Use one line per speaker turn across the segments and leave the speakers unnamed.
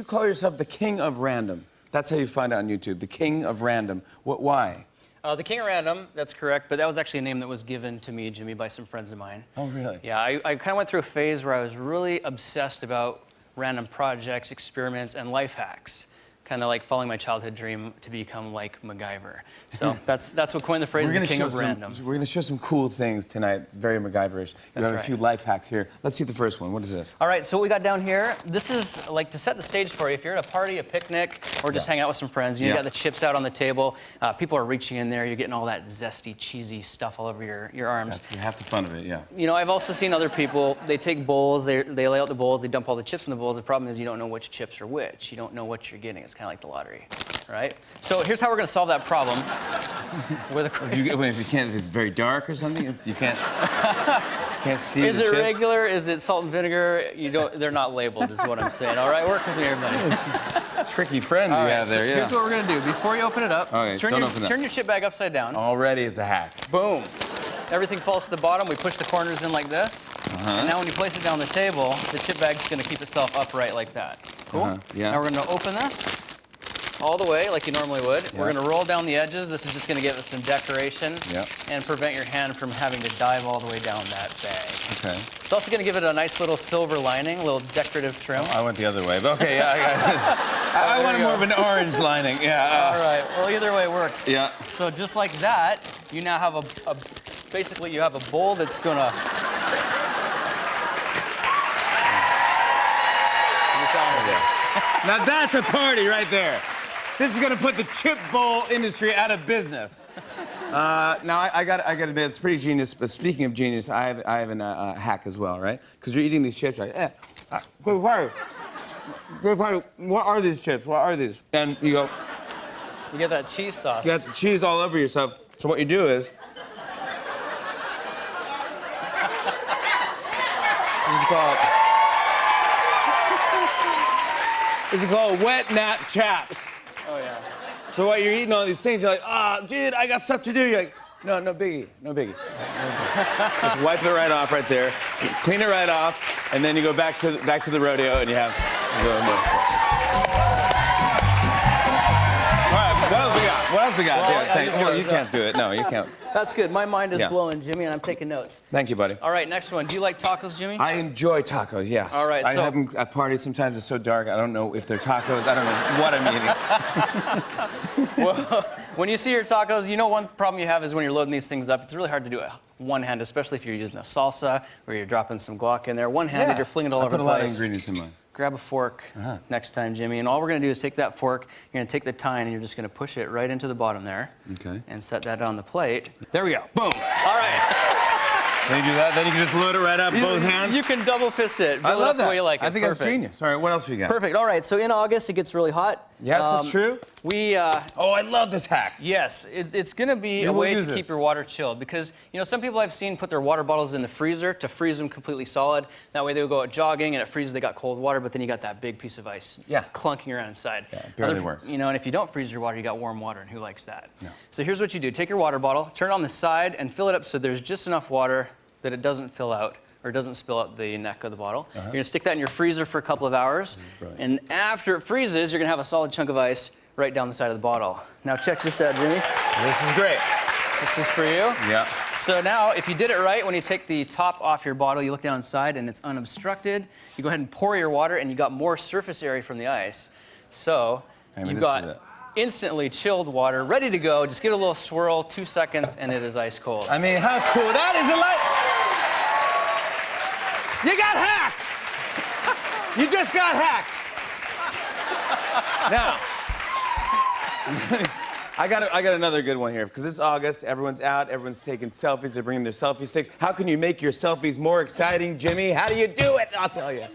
you call yourself the king of random. That's how you find it on YouTube, the king of random. Why?
The King of Random, that's correct, but that was actually a name that was given to me, Jimmy, by some friends of mine.
Oh, really?
Yeah, I kind of went through a phase where I was really obsessed about random projects, experiments, and life hacks. Kind of like following my childhood dream to become like MacGyver. So that's what coined the phrase the King of Random.
We're going to show some cool things tonight. It's very MacGyverish. You have a few life hacks here. Let's see the first one. What is this?
All right, so what we got down here, this is like to set the stage for you. If you're at a party, a picnic, or just hanging out with some friends, you got the chips out on the table. People are reaching in there. You're getting all that zesty, cheesy stuff all over your arms.
That's half the fun of it, yeah.
You know, I've also seen other people, they take bowls, they lay out the bowls, they dump all the chips in the bowls. The problem is you don't know which chips are which. You don't know what you're getting. It's kind of like the lottery. Right? So here's how we're going to solve that problem.
If it's very dark or something, you can't see
Is
the
it
chips?
regular? Is it salt and vinegar? They're not labeled, is what I'm saying. All right, work with me, everybody.
Tricky friends you have there, yeah.
Here's what we're going to do. Before you open it up, turn your chip bag upside down.
Already is a hack.
Boom. Everything falls to the bottom. We push the corners in like this. And now when you place it down the table, the chip bag's going to keep itself upright like that. Cool?
Yeah.
Now we're going to open this all the way like you normally would. We're going to roll down the edges. This is just going to give it some decoration and prevent your hand from having to dive all the way down that bag.
Okay.
It's also going to give it a nice little silver lining, a little decorative trim.
I went the other way, but okay, yeah, I wanted more of an orange lining, yeah.
All right, well, either way works.
Yeah.
So just like that, you now have basically you have a bowl that's going to...
Now that's a party right there. This is gonna put the chip bowl industry out of business. Now I got to admit, it's pretty genius. But speaking of genius, I have a hack as well, right? Because you're eating these chips, right? What are these chips? What are these? And you go.
You get that cheese sauce.
You got the cheese all over yourself. So what you do is. This is called wet nap chaps.
Oh, yeah.
So while you're eating all these things, you're like, dude, I got stuff to do. You're like, no biggie, no biggie. Just wipe it right off right there, clean it right off, and then you go back to the rodeo and you have. All right, what else we got?
Well,
Yeah, thanks. Well, you can't do it. No, you can't.
That's good. My mind is blowing, Jimmy, and I'm taking notes.
Thank you, buddy.
All right, next one. Do you like tacos, Jimmy?
I enjoy tacos, yes.
All right,
I
so...
have them at parties. Sometimes it's so dark, I don't know if they're tacos. I don't know what I'm eating.
Well, when you see your tacos, you know one problem you have is when you're loading these things up, it's really hard to do it one-handed, especially if you're using a salsa or you're dropping some guac in there. One-handed, you're flinging it all over the place.
I put a lot of ingredients in mine.
Grab a fork next time, Jimmy, and all we're going to do is take that fork, you're going to take the tine, and you're just going to push it right into the bottom there.
Okay.
And set that on the plate. There we go. Boom. All right.
Then you do that, then you can just load it right up, both hands.
You can double fist it.
I love that.
The way you like it.
I think that's genius. All right, what else we got?
Perfect. All right, so in August, it gets really hot.
Yes, that's true.
Oh,
I love this hack.
Yes, it's going to be a way to keep your water chilled because, you know, some people I've seen put their water bottles in the freezer to freeze them completely solid. That way they will go out jogging and it freezes, they got cold water, but then you got that big piece of ice clunking around inside.
Yeah, it barely works.
You know, and if you don't freeze your water, you got warm water, and who likes that? No. So here's what you do. Take your water bottle, turn it on the side, and fill it up so there's just enough water that it doesn't fill out or doesn't spill out the neck of the bottle. You're going to stick that in your freezer for a couple of hours. And after it freezes, you're going to have a solid chunk of ice right down the side of the bottle. Now check this out, Jimmy.
This is great.
This is for you.
Yeah.
So now, if you did it right, when you take the top off your bottle, you look down inside and it's unobstructed. You go ahead and pour your water and you got more surface area from the ice. So you've got instantly chilled water ready to go. Just give it a little swirl, 2 seconds, and it is ice cold.
I mean, how cool. That is a lot. You got hacked. You just got hacked. Now, I got another good one here because it's August. Everyone's out. Everyone's taking selfies. They're bringing their selfie sticks. How can you make your selfies more exciting, Jimmy? How do you do it? I'll tell you.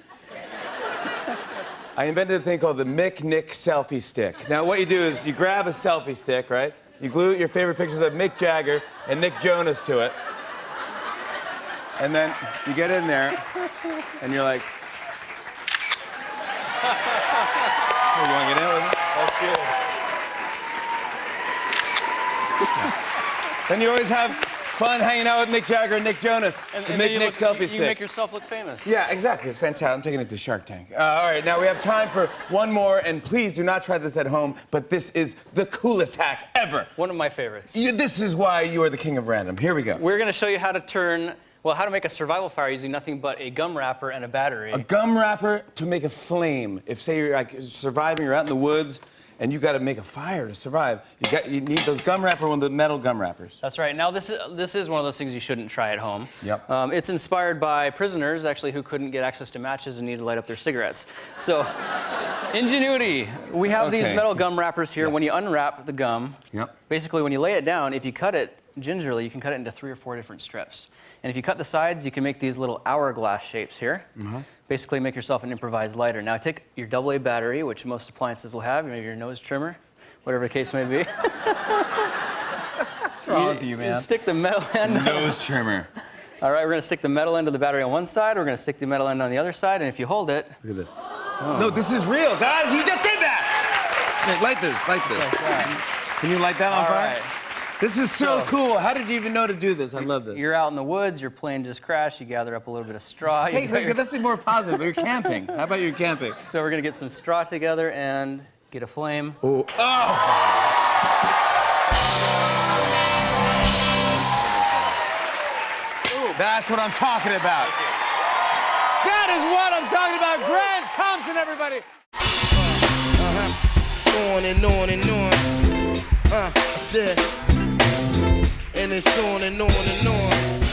I invented a thing called the Mick Nick selfie stick. Now, what you do is you grab a selfie stick, right? You glue your favorite pictures of Mick Jagger and Nick Jonas to it. And then you get in there, and you're like, oh, you want to get in with me?
That's good.
Then you always have fun hanging out with Mick Jagger and Nick Jonas.
And
the
then
Mick Nick selfie
you
stick.
make yourself look famous.
Yeah, exactly. It's fantastic. I'm taking it to Shark Tank. All right, now we have time for one more, and please do not try this at home, but this is the coolest hack ever.
One of my favorites.
This is why you are the king of random. Here we go.
We're going to show you how to make a survival fire using nothing but a gum wrapper and a battery.
A gum wrapper to make a flame. If, say, you're like surviving, you're out in the woods, and you got to make a fire to survive, you need those gum wrapper, one of the metal gum wrappers.
That's right. Now, this is one of those things you shouldn't try at home.
Yep.
It's inspired by prisoners, actually, who couldn't get access to matches and needed to light up their cigarettes. So, ingenuity. We have these metal gum wrappers here.
Yes.
When you unwrap the gum, basically, when you lay it down, if you cut it gingerly, you can cut it into 3 or 4 different strips. And if you cut the sides, you can make these little hourglass shapes here. Basically, make yourself an improvised lighter. Now, take your AA battery, which most appliances will have, maybe your nose trimmer, whatever the case may be.
What's wrong with you, man?
You stick the metal end.
Nose trimmer.
All right, we're going to stick the metal end of the battery on one side. We're going to stick the metal end on the other side. And if you hold it...
Look at this. Oh. No, this is real, guys. He just did that. Hey, light this. Can you light that on fire?
Right.
This is so cool. How did you even know to do this? I love this.
You're out in the woods. Your plane just crashed. You gather up a little bit of straw.
Hey, let's be more positive. You're camping. How about you're camping?
So we're going to get some straw together and get a flame.
Oh. That's what I'm talking about. That is what I'm talking about. Grant Thompson, everybody.
On and on and on. I said, and it's on and on and on.